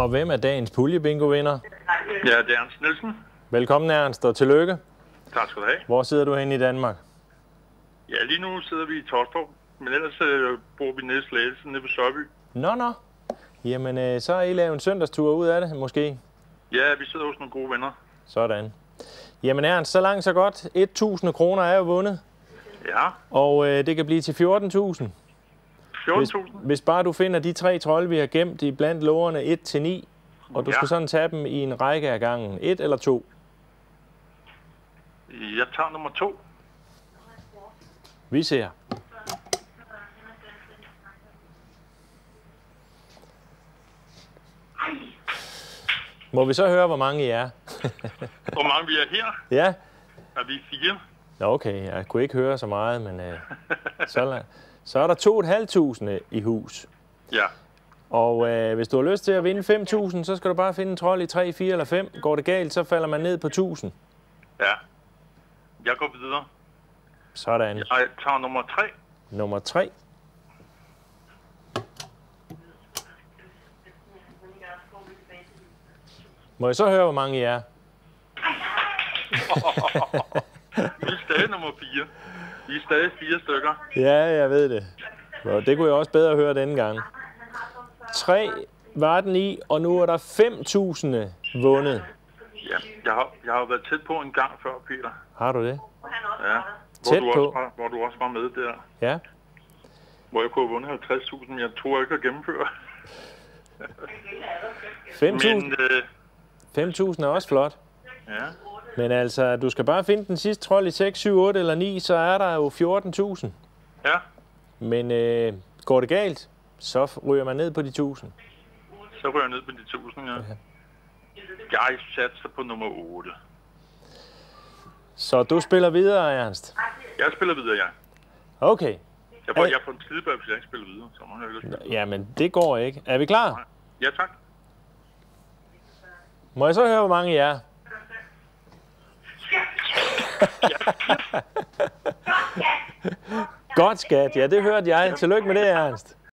Og hvem er dagens puljebingo-vinder? Ja, det er Ernst Nielsen. Velkommen, Ernst, og tillykke. Tak skal du have. Hvor sidder du henne i Danmark? Ja, lige nu sidder vi i Torstrup, men ellers bor vi nede i Slagelse, nede ved Sørby. Nå. Jamen, så har I lavet en søndagstur ud af det, måske? Ja, vi sidder hos nogle gode venner. Sådan. Jamen, Ernst, så langt så godt. 1.000 kroner er jo vundet. Ja. Og det kan blive til 14.000. 14.000? Hvis bare du finder de 3 trolde, vi har gemt i blandt lårene 1-9, og du skal sådan tage dem i en række af gangen. 1 eller 2? Jeg tager nummer 2. Vi ser. Må vi så høre, hvor mange I er? Hvor mange vi er her? Ja. Er vi 4? Nå, okay. Jeg kunne ikke høre så meget, men så er der 2.500 i hus. Ja. Og hvis du har lyst til at vinde 5.000, så skal du bare finde en trold i 3, 4 eller 5. Går det galt, så falder man ned på 1.000. Ja. Jeg går videre. Sådan. Jeg tager nummer 3. Nummer 3. Må jeg så høre, hvor mange I er? Vi er stadig nummer 4. Vi er stadig 4 stykker. Ja, jeg ved det. Og det kunne jeg også bedre høre denne gang. 3 var den i, og nu er der 5.000 vundet. Ja, jeg har været tæt på en gang før, Peter. Har du det? Ja. Tæt på? Hvor du også var med der. Ja. Hvor jeg kunne have vundet 50.000. Jeg tror ikke at gennemføre. 5.000 er også flot. Ja. Men altså, du skal bare finde den sidste trold i 6, 7, 8 eller 9, så er der jo 14.000. Ja. Men går det galt, så ryger man ned på de 1.000. Så ryger jeg ned på de 1.000, ja. Jeg satser på nummer 8. Så du spiller videre, Ernst? Jeg spiller videre, ja. Okay. Jeg får en tidligere, hvis jeg ikke spiller videre. Så må jeg spille. Jamen, det går ikke. Er vi klar? Ja, tak. Må jeg så høre, hvor mange I er? Godt, skat. Ja, det hørte jeg. Tillykke med det, Ernst.